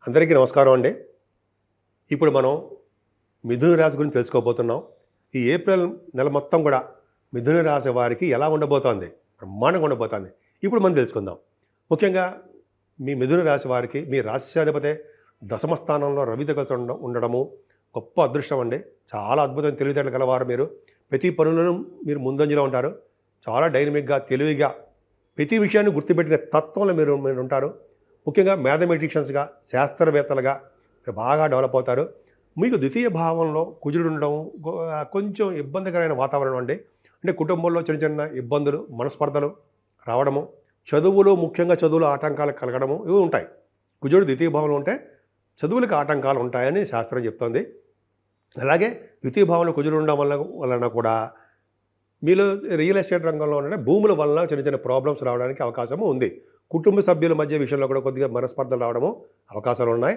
అందరికీ నమస్కారం అండి. ఇప్పుడు మనం మిథున రాశి గురించి తెలుసుకోబోతున్నాం. ఈ ఏప్రిల్ నెల మొత్తం కూడా మిథున రాశి వారికి ఎలా ఉండబోతోంది, బ్రహ్మాండంగా ఉండబోతోంది. ఇప్పుడు మనం తెలుసుకుందాం. ముఖ్యంగా మీ మిథున రాశి వారికి మీ రాశ్యాధిపతి దశమ స్థానంలో రవితో కలిసి ఉండడము గొప్ప అదృష్టం అండి. చాలా అద్భుతమైన తెలివితేటలు గలవారు మీరు. ప్రతి పనులను మీరు ముందంజలో ఉంటారు. చాలా డైనమిక్గా, తెలివిగా ప్రతి విషయాన్ని గుర్తుపెట్టిన తత్వంలో మీరు ఉంటారు. ముఖ్యంగా మ్యాథమెటిషియన్స్గా, శాస్త్రవేత్తలుగా బాగా డెవలప్ అవుతారు. మీకు ద్వితీయ భావంలో కుజుడు ఉండడం కొంచెం ఇబ్బందికరమైన వాతావరణం అండి. అంటే కుటుంబంలో చిన్న చిన్న ఇబ్బందులు, మనస్పర్ధలు రావడము, ముఖ్యంగా చదువులు ఆటంకాలు కలగడము ఇవి ఉంటాయి. కుజుడు ద్వితీయ భావంలో ఉంటే చదువులకు ఆటంకాలు ఉంటాయని శాస్త్రం చెప్తోంది. అలాగే ద్వితీయ భావంలో కుజుడు ఉండడం వలన కూడా మీలో రియల్ ఎస్టేట్ రంగంలో ఉండే భూముల వలన చిన్న చిన్న ప్రాబ్లమ్స్ రావడానికి అవకాశము ఉంది. కుటుంబ సభ్యుల మధ్య విషయంలో కూడా కొద్దిగా మనస్పర్ధలు రావడము అవకాశాలు ఉన్నాయి.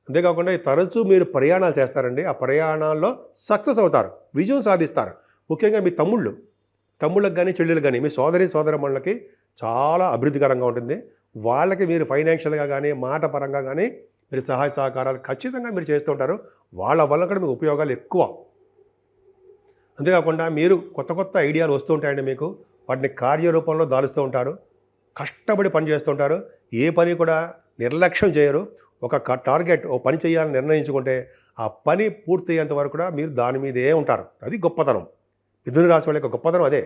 అంతేకాకుండా తరచూ మీరు ప్రయాణాలు చేస్తారండి. ఆ ప్రయాణాల్లో సక్సెస్ అవుతారు, విజయం సాధిస్తారు. ముఖ్యంగా మీ తమ్ముళ్ళకి కానీ చెల్లెలకు కానీ మీ సోదరమణులకి చాలా అభివృద్ధికరంగా ఉంటుంది. వాళ్ళకి మీరు ఫైనాన్షియల్గా కానీ మాట పరంగా కానీ మీరు సహాయ సహకారాలు ఖచ్చితంగా మీరు చేస్తూ ఉంటారు. వాళ్ళ వల్ల కూడా మీకు ఉపయోగాలు ఎక్కువ. అంతేకాకుండా మీరు కొత్త ఐడియాలు వస్తూ ఉంటాయండి. మీకు వాటిని కార్యరూపంలో దాలుస్తూ ఉంటారు. కష్టపడి పని చేస్తుంటారు. ఏ పని కూడా నిర్లక్ష్యం చేయరు. ఒక టార్గెట్, ఓ పని చేయాలని నిర్ణయించుకుంటే ఆ పని పూర్తయ్యేంత వరకు కూడా మీరు దాని మీదే ఉంటారు. అది గొప్పతనం. మిథున రాశి వాళ్ళ యొక్క గొప్పతనం అదే.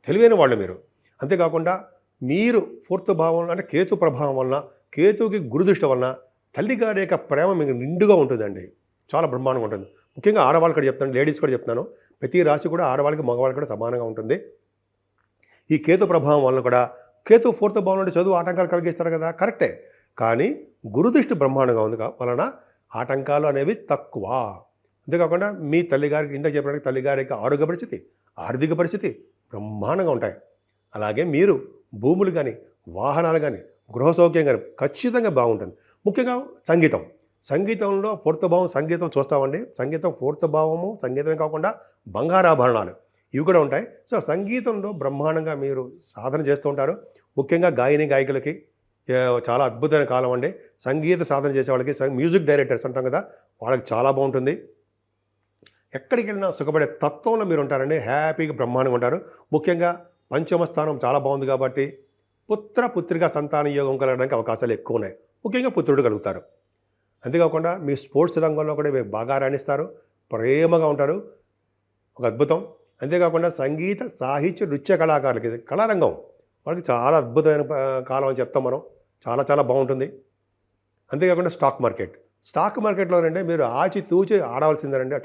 తెలివైన వాళ్ళు మీరు. అంతేకాకుండా మీరు ఫోర్త్ భావం అంటే కేతు ప్రభావం వలన, కేతుకి గురుదృష్టి వలన తల్లిగారి యొక్క ప్రేమ మీకు నిండుగా ఉంటుందండి. చాలా బ్రహ్మాండంగా ఉంటుంది. ముఖ్యంగా ఆడవాళ్ళు కూడా చెప్తాను, లేడీస్ కూడా చెప్తున్నాను. ప్రతి రాశి కూడా ఆడవాళ్ళకి మగవాళ్ళకి కూడా సమానంగా ఉంటుంది. ఈ కేతు ప్రభావం వలన కూడా కేతు ఫోర్త్ భావం నుండి చదువు ఆటంకాలు కలిగిస్తారు కదా, కరెక్టే. కానీ గురుదృష్టి బ్రహ్మాండంగా ఉంది వలన ఆటంకాలు అనేవి తక్కువ. అంతేకాకుండా మీ తల్లిగారికి ఇంత చెప్పడానికి తల్లిగారికి ఆరోగ్య పరిస్థితి, ఆర్థిక పరిస్థితి బ్రహ్మాండంగా ఉంటాయి. అలాగే మీరు భూములు కానీ, వాహనాలు కానీ, గృహ సౌఖ్యం కానీ ఖచ్చితంగా బాగుంటుంది. ముఖ్యంగా సంగీతంలో ఫోర్త్ భావం సంగీతం చూస్తామండి. సంగీతం ఫోర్త్ భావము సంగీతమే కాకుండా బంగారాభరణాలు ఇవి కూడా ఉంటాయి. సో సంగీతంలో బ్రహ్మాండంగా మీరు సాధన చేస్తూ ఉంటారు. ముఖ్యంగా గాయకులకి చాలా అద్భుతమైన కాలం అండి. సంగీత సాధన చేసే వాళ్ళకి, మ్యూజిక్ డైరెక్టర్స్ అంటాం కదా, వాళ్ళకి చాలా బాగుంటుంది. ఎక్కడికి వెళ్ళినా సుఖపడే తత్వంలో మీరు ఉంటారండి. హ్యాపీగా బ్రహ్మాండంగా ఉంటారు. ముఖ్యంగా పంచమ స్థానం చాలా బాగుంది కాబట్టి పుత్రిక సంతాన యోగం కలగడానికి అవకాశాలు ఎక్కువ ఉన్నాయి. ముఖ్యంగా పుత్రుడు కలుగుతారు. అంతేకాకుండా మీ స్పోర్ట్స్ రంగంలో కూడా మీరు బాగా రాణిస్తారు, ప్రేమగా ఉంటారు. ఒక అద్భుతం. అంతేకాకుండా సంగీత, సాహిత్య, నృత్య కళాకారులకి, కళారంగం వాళ్ళకి చాలా అద్భుతమైన కాలం అని చెప్తాం మనం. చాలా బాగుంటుంది. అంతేకాకుండా స్టాక్ మార్కెట్లోనంటే మీరు ఆచితూచి ఆడవలసిందేనండి.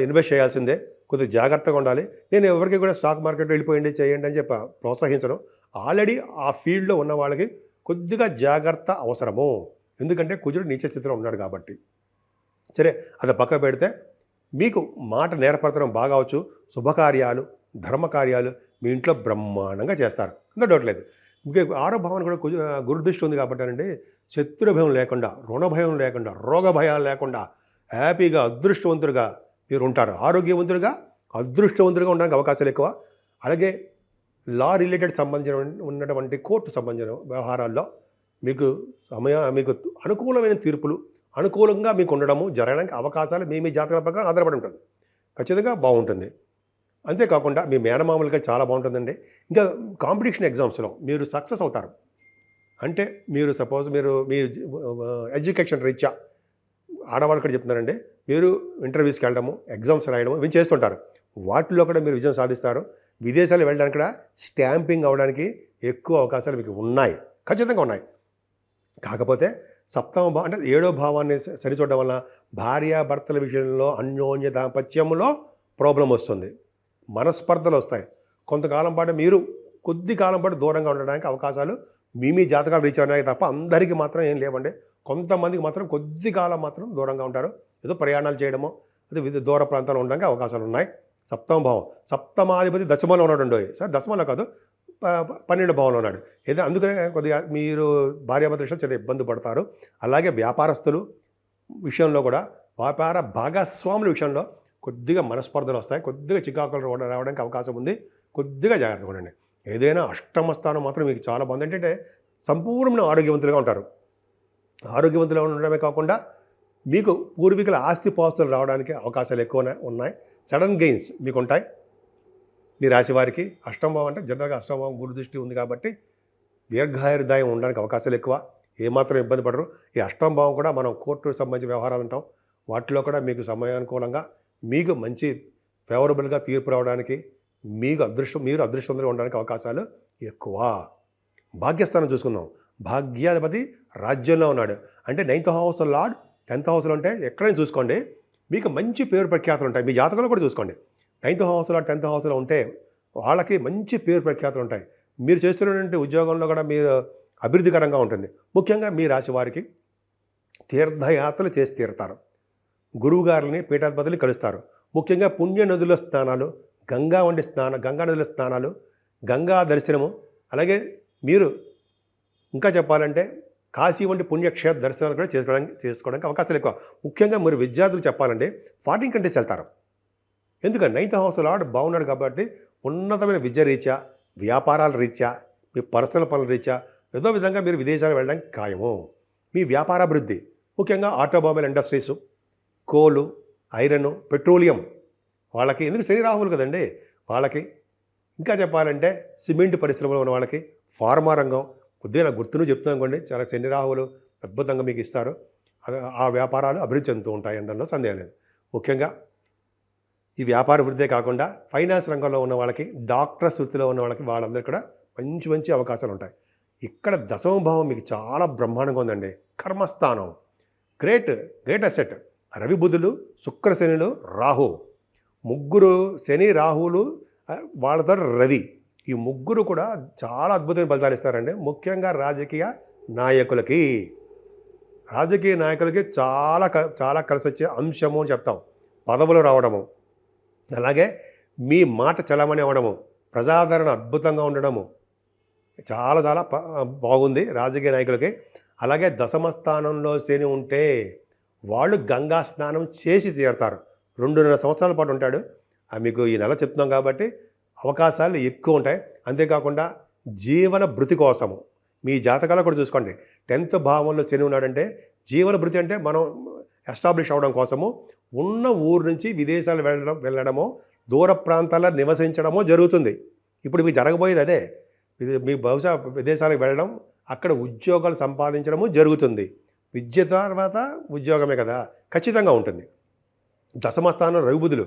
ఇన్వెస్ట్ చేయాల్సిందే. కొద్దిగా జాగ్రత్తగా ఉండాలి. నేను ఎవరికి కూడా స్టాక్ మార్కెట్లో వెళ్ళిపోయింది చేయండి అని చెప్పి ప్రోత్సహించను. ఆల్రెడీ ఆ ఫీల్డ్లో ఉన్న వాళ్ళకి కొద్దిగా జాగ్రత్త అవసరము. ఎందుకంటే కుజుడు నీచ స్థితిలో ఉన్నాడు కాబట్టి. సరే, అది పక్క పెడితే మీకు మాట నేర్పడతనం బాగా వచ్చు. శుభకార్యాలు, ధర్మకార్యాలు మీ ఇంట్లో బ్రహ్మాండంగా చేస్తారు, అందులో డౌట్ లేదు. ఇంకా ఆరో భావన కూడా గురుదృష్టి ఉంది కాబట్టి అండి, శత్రు భయం లేకుండా, రుణ భయం లేకుండా, రోగ భయాలు లేకుండా హ్యాపీగా అదృష్టవంతులుగా మీరు ఉంటారు. ఆరోగ్యవంతులుగా, అదృష్టవంతులుగా ఉండడానికి అవకాశాలు ఎక్కువ. అలాగే లా రిలేటెడ్ సంబంధించిన ఉన్నటువంటి కోర్టు సంబంధించిన వ్యవహారాల్లో మీకు అనుకూలమైన తీర్పులు అనుకూలంగా మీకు ఉండడము జరగడానికి అవకాశాలు మీ జాతకాల ప్రకారం ఆధారపడి ఉంటుంది. ఖచ్చితంగా బాగుంటుంది. అంతేకాకుండా మీ మేనమామలుగా చాలా బాగుంటుందండి. ఇంకా కాంపిటీషన్ ఎగ్జామ్స్లో మీరు సక్సెస్ అవుతారు. అంటే మీరు సపోజ్ మీ ఎడ్యుకేషన్ రీత్యా ఆడవాళ్ళు కూడా చెప్తున్నారండి, మీరు ఇంటర్వ్యూస్కి వెళ్ళడము, ఎగ్జామ్స్ రాయడము ఇవి చేస్తుంటారు. వాటిల్లో కూడా మీరు విజయం సాధిస్తారు. విదేశాలు వెళ్ళడానికి కూడా స్టాంపింగ్ అవ్వడానికి ఎక్కువ అవకాశాలు మీకు ఉన్నాయి, ఖచ్చితంగా ఉన్నాయి. కాకపోతే సప్తమ భావం అంటే 7వ భావాన్ని సరిచూడడం వల్ల భార్యాభర్తల విషయంలో అన్యోన్య దాంపత్యంలో ప్రాబ్లం వస్తుంది, మనస్పర్ధలు వస్తాయి. కొంతకాలం పాటు మీరు కొద్ది కాలం పాటు దూరంగా ఉండడానికి అవకాశాలు మీ జాతకాలు రీచ్ అయినాయి తప్ప అందరికీ మాత్రం ఏం లేవండి. కొంతమందికి మాత్రం కొద్ది కాలం మాత్రం దూరంగా ఉంటారు. ఏదో ప్రయాణాలు చేయడమో, అది దూర ప్రాంతాల్లో ఉండడానికి అవకాశాలు ఉన్నాయి. సప్తమ భావం, సప్తమాధిపతి దశమంలో ఉన్నాడు. సార్ దశమంలో కాదు, 12 భావంలో ఉన్నాడు. ఏదో అందుకనే కొద్దిగా మీరు భార్యాభర్తల విషయంలో చాలా ఇబ్బంది పడతారు. అలాగే వ్యాపారస్తులు విషయంలో కూడా, వ్యాపార భాగస్వాముల విషయంలో కొద్దిగా మనస్పర్ధలు వస్తాయి, కొద్దిగా చికాకులు రావడానికి అవకాశం ఉంది. కొద్దిగా జాగ్రత్తగా ఉండండి. ఏదైనా అష్టమ స్థానం మాత్రం మీకు చాలా బాగుంది. ఏంటంటే సంపూర్ణ ఆరోగ్యవంతులుగా ఉంటారు. ఆరోగ్యవంతులు ఉండడమే కాకుండా మీకు పూర్వీకుల ఆస్తిపాస్తులు రావడానికి అవకాశాలు ఎక్కువ ఉన్నాయి. సడన్ గెయిన్స్ మీకు ఉంటాయి. మీ రాశి వారికి అష్టమభావం అంటే జనరల్గా అష్టమభావం గురు దృష్టి ఉంది కాబట్టి దీర్ఘాయుర్దాయం ఉండడానికి అవకాశాలు ఎక్కువ. ఏమాత్రం ఇబ్బంది పడరు. ఈ అష్టమభావం కూడా మనం కోర్టుకు సంబంధించిన వ్యవహారాలు అంటాం. వాటిలో కూడా మీకు సమయానుకూలంగా మీకు మంచి ఫేవరబుల్గా తీర్పు రావడానికి మీరు అదృష్టంలో ఉండడానికి అవకాశాలు ఎక్కువ. భాగ్యస్థానం చూసుకుందాం. భాగ్యాధిపతి రాజ్యంలో ఉన్నాడు అంటే 9th హౌస్ లార్డ్ 10th హౌస్లో ఉంటే ఎక్కడైనా చూసుకోండి మీకు మంచి పేరు ప్రఖ్యాతులు ఉంటాయి. మీ జాతకంలో కూడా చూసుకోండి. 9th హౌస్ లార్డ్ 10th హౌస్లో ఉంటే వాళ్ళకి మంచి పేరు ప్రఖ్యాతులు ఉంటాయి. మీరు చేస్తున్నటువంటి ఉద్యోగంలో కూడా మీరు అభివృద్ధికరంగా ఉంటుంది. ముఖ్యంగా మీ రాశి వారికి తీర్థయాత్రలు చేసి తీరుతారు. గురువు గారిని పీఠాధిపతులు కలుస్తారు. ముఖ్యంగా పుణ్య నదుల స్నానాలు, గంగా నదుల స్నానాలు, గంగా దర్శనము, అలాగే మీరు ఇంకా చెప్పాలంటే కాశీ వంటి పుణ్యక్షేత్ర దర్శనాలు కూడా చేసుకోవడానికి అవకాశాలు ఎక్కువ. ముఖ్యంగా మీరు విద్యార్థులు చెప్పాలంటే ఫారిన్ కంట్రీస్ వెళ్తారు. ఎందుకంటే 9th హౌస్ లార్డ్ బాగున్నాడు కాబట్టి ఉన్నతమైన విద్య రీత్యా, వ్యాపారాల రీత్యా, మీ పర్సనల్ పనుల రీత్యా ఏదో విధంగా మీరు విదేశాలు వెళ్ళడానికి ఖాయము. మీ వ్యాపారాభివృద్ధి ముఖ్యంగా ఆటోమొబైల్ ఇండస్ట్రీసు, కోలు, ఐరన్, పెట్రోలియం వాళ్ళకి, ఎందుకు శని రాహువులు కదండి వాళ్ళకి. ఇంకా చెప్పాలంటే సిమెంట్ పరిశ్రమలో ఉన్న వాళ్ళకి, ఫార్మా రంగం కొద్దిగా గుర్తును చెప్తున్నాం అనుకోండి, చాలా శని రాహువులు అద్భుతంగా మీకు ఇస్తారు. ఆ వ్యాపారాలు అభివృద్ధి చెందుతూ ఉంటాయి అనడంలో సందేహం లేదు. ముఖ్యంగా ఈ వ్యాపార వృద్ధే కాకుండా ఫైనాన్స్ రంగంలో ఉన్న వాళ్ళకి, డాక్టర్స్ వృత్తిలో ఉన్న వాళ్ళకి, వాళ్ళందరికీ కూడా మంచి మంచి అవకాశాలు ఉంటాయి. ఇక్కడ దశమ భావం మీకు చాలా బ్రహ్మాండంగా ఉందండి. కర్మస్థానం గ్రేట్ అసెట్. రవి బుధులు, శుక్ర శనులు, రాహు ముగ్గురు, శని రాహువులు వాళ్ళతో రవి, ఈ ముగ్గురు కూడా చాలా అద్భుతమైన ఫలితాలు ఇస్తారండి. ముఖ్యంగా రాజకీయ నాయకులకి చాలా చాలా కలిసి వచ్చే అంశము అని చెప్తాం. పదవులు రావడము, అలాగే మీ మాట చలమని అవ్వడము, ప్రజాదరణ అద్భుతంగా ఉండడము చాలా చాలా బాగుంది రాజకీయ నాయకులకి. అలాగే దశమ స్థానంలో శని ఉంటే వాళ్ళు గంగా స్నానం చేసి తీరుతారు. 2.5 సంవత్సరాల పాటు ఉంటాడు. మీకు ఈ నెల చెప్తున్నాం కాబట్టి అవకాశాలు ఎక్కువ ఉంటాయి. అంతేకాకుండా జీవన భృతి కోసము మీ జాతకాలు కూడా చూసుకోండి. 10th భావంలో శని ఉన్నాడంటే జీవన భృతి అంటే మనం ఎస్టాబ్లిష్ అవ్వడం కోసము ఉన్న ఊరు నుంచి విదేశాలు వెళ్ళడమో, దూర ప్రాంతాల్లో నివసించడమో జరుగుతుంది. ఇప్పుడు మీకు జరగబోయేది అదే. మీ బహుశా విదేశాలకు వెళ్ళడం, అక్కడ ఉద్యోగాలు సంపాదించడము జరుగుతుంది. విద్య తర్వాత ఉద్యోగమే కదా, ఖచ్చితంగా ఉంటుంది. దశమ స్థానం రవిబుధులు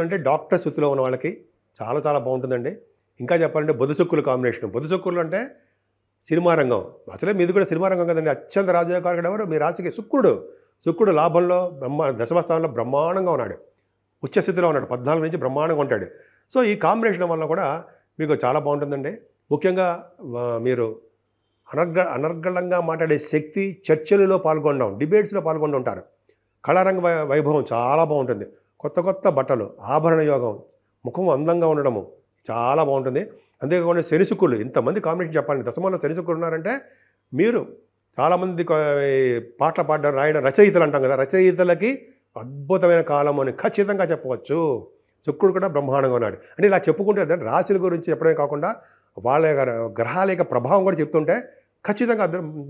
అంటే డాక్టర్స్ వృత్తిలో ఉన్న వాళ్ళకి చాలా చాలా బాగుంటుందండి. ఇంకా చెప్పాలంటే బుధ శుక్రుల కాంబినేషన్. బుధ శుక్రులు అంటే సినిమా రంగం, అసలే మీది కూడా సినిమా రంగం కదండి. అత్యంత రాజకారుడు ఎవరు? మీ రాశికి శుక్రుడు లాభంలో దశమ స్థానంలో బ్రహ్మాండంగా ఉన్నాడు. ఉచ్చస్థితిలో ఉన్నాడు. 14 నుంచి బ్రహ్మాండంగా ఉంటాడు. సో ఈ కాంబినేషన్ వల్ల కూడా మీకు చాలా బాగుంటుందండి. ముఖ్యంగా మీరు అనర్గళంగా మాట్లాడే శక్తి, చర్చలలో పాల్గొనడం, డిబేట్స్లో పాల్గొంటూ ఉంటారు. కళారంగ వైభవం చాలా బాగుంటుంది. కొత్త బట్టలు, ఆభరణ యోగం, ముఖం అందంగా ఉండడము చాలా బాగుంటుంది. అంతేకాకుండా శని శుక్రులు, ఇంతమంది కాంబినేషన్ చెప్పాలి. దశమంలో శని శుక్రులు ఉన్నారంటే మీరు చాలామంది పాటలు పాడడం, రాయడం, రచయితలు అంటాం కదా, రచయితలకి అద్భుతమైన కాలం అని ఖచ్చితంగా చెప్పవచ్చు. శుక్రుడు కూడా బ్రహ్మాండంగా ఉన్నాడు. అంటే ఇలా చెప్పుకుంటే రాశుల గురించి చెప్పడమే కాకుండా వాళ్ళ గ్రహాల యొక్క ప్రభావం కూడా చెప్తుంటే ఖచ్చితంగా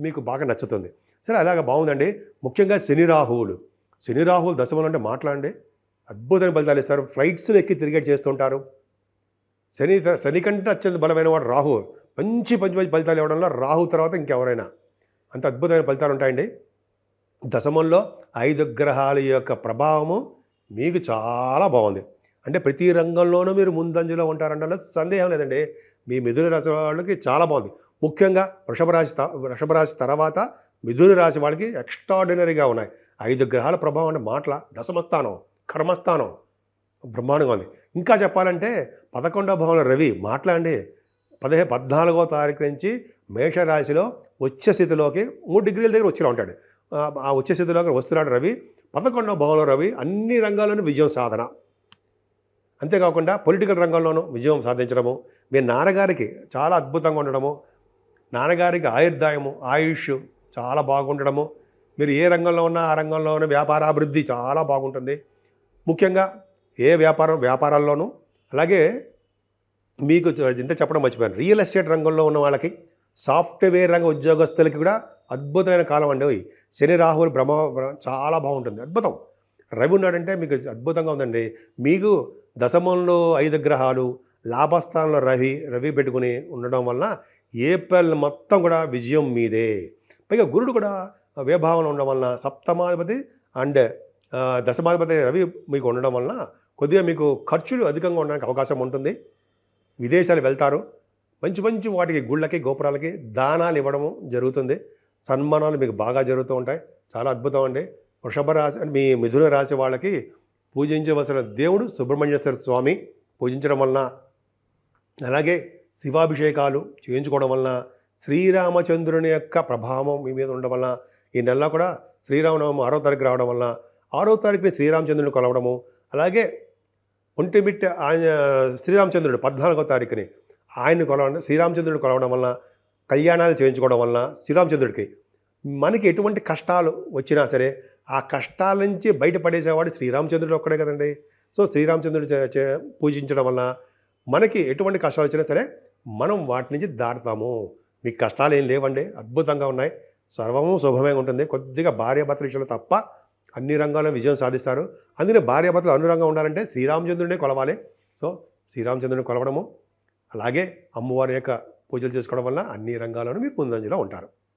మీకు బాగా నచ్చుతుంది. సరే, అలాగే బాగుందండి. ముఖ్యంగా శని రాహువులు దశమంలో అంటే మాట్లాడండి, అద్భుతమైన ఫలితాలు ఇస్తారు. ఫ్లైట్స్లో ఎక్కి తిరిగేట్ చేస్తుంటారు. శని కంటే అత్యంత బలమైన వాడు రాహు. మంచి ఫలితాలు ఇవ్వడంలో రాహు తర్వాత ఇంకెవరైనా అంత అద్భుతమైన ఫలితాలు ఉంటాయండి. దశమంలో 5 గ్రహాల యొక్క ప్రభావము మీకు చాలా బాగుంది. అంటే ప్రతి రంగంలోనూ మీరు ముందంజలో ఉంటారంటే సందేహం లేదండి. మీ మిథున రాశి వాళ్ళకి చాలా బాగుంది. ముఖ్యంగా వృషభ రాశి తర్వాత మిథున రాశి వాళ్ళకి ఎక్స్ట్రాడినరీగా ఉన్నాయి. 5 గ్రహాల ప్రభావం అంటే మాటల దశమస్థానం, కర్మస్థానం బ్రహ్మాండంగా ఉంది. ఇంకా చెప్పాలంటే 11వ భావంలో రవి మాట్లాడండి. 14వ తారీఖు నుంచి మేషరాశిలో ఉచ్చస్థితిలోకి 3 డిగ్రీల దగ్గర వచ్చేలా ఉంటాడు. ఆ ఉచ్చస్థితిలోకి వస్తున్నాడు రవి. 11వ భావంలో రవి అన్ని రంగాల్లోనూ విజయం సాధన. అంతేకాకుండా పొలిటికల్ రంగంలోనూ విజయం సాధించడము, మీ నాన్నగారికి చాలా అద్భుతంగా ఉండడము, నాన్నగారికి ఆయుష్ చాలా బాగుండడము, మీరు ఏ రంగంలో ఉన్నా ఆ రంగంలోనూ వ్యాపారాభివృద్ధి చాలా బాగుంటుంది. ముఖ్యంగా ఏ వ్యాపారాల్లోనూ. అలాగే మీకు ఇంత చెప్పడం మర్చిపోయాను, రియల్ ఎస్టేట్ రంగంలో ఉన్న వాళ్ళకి, సాఫ్ట్వేర్ రంగ ఉద్యోగస్తులకి కూడా అద్భుతమైన కాలం అండి. శని రాహువులు చాలా బాగుంటుంది, అద్భుతం. రవి ఉన్నాడంటే మీకు అద్భుతంగా ఉందండి. మీకు దశమంలో 5 గ్రహాలు, లాభస్థానంలో రవి పెట్టుకుని ఉండడం వలన ఏప్రిల్ మొత్తం కూడా విజయం మీదే. పైగా గురుడు కూడా వ్యయభావంలో ఉండడం వలన సప్తమాధిపతి అండ్ దశమాధిపతి రవి మీకు ఉండడం వలన కొద్దిగా మీకు ఖర్చులు అధికంగా ఉండడానికి అవకాశం ఉంటుంది. విదేశాలు వెళ్తారు. మంచి మంచి వాటికి గుళ్ళకి గోపురాలకి దానాలు ఇవ్వడము జరుగుతుంది. సన్మానాలు మీకు బాగా జరుగుతూ ఉంటాయి. చాలా అద్భుతం అండి. వృషభ రాశి మీ మిథున రాశి వాళ్ళకి పూజించవలసిన దేవుడు సుబ్రహ్మణ్యేశ్వర స్వామి పూజించడం వలన, అలాగే శివాభిషేకాలు చేయించుకోవడం వలన, శ్రీరామచంద్రుని యొక్క ప్రభావం మీ మీద ఉండడం వలన, ఈ నెలలో కూడా శ్రీరామనవమి 6వ తారీఖు రావడం వలన 6వ తారీఖుని శ్రీరామచంద్రుని కొలవడము, అలాగే ఒంటిమిట్ట ఆయన శ్రీరామచంద్రుడు 14వ తారీఖుని ఆయన్ని కొలవడం, శ్రీరామచంద్రుడిని కొలవడం వలన, కళ్యాణాలు చేయించుకోవడం వలన శ్రీరామచంద్రుడికి మనకి ఎటువంటి కష్టాలు వచ్చినా సరే ఆ కష్టాల నుంచి బయటపడేసేవాడు శ్రీరామచంద్రుడు ఒక్కడే కదండి. సో శ్రీరామచంద్రుడు పూజించడం వలన మనకి ఎటువంటి కష్టాలు వచ్చినా సరే మనం వాటి నుంచి దాటుతాము. మీకు కష్టాలు ఏం లేవండి, అద్భుతంగా ఉన్నాయి. సర్వము శుభమే ఉంటుంది. కొద్దిగా భార్యాభర్తల విషయంలో తప్ప అన్ని రంగాల్లో విజయం సాధిస్తారు. అందుకే భార్యాభర్తలు అనురంగా ఉండాలంటే శ్రీరామచంద్రుడినే కొలవాలి. సో శ్రీరామచంద్రుడిని కొలవడము, అలాగే అమ్మవారి యొక్క పూజలు చేసుకోవడం వల్ల అన్ని రంగాల్లోనూ మీరు ముందంజలో ఉంటారు.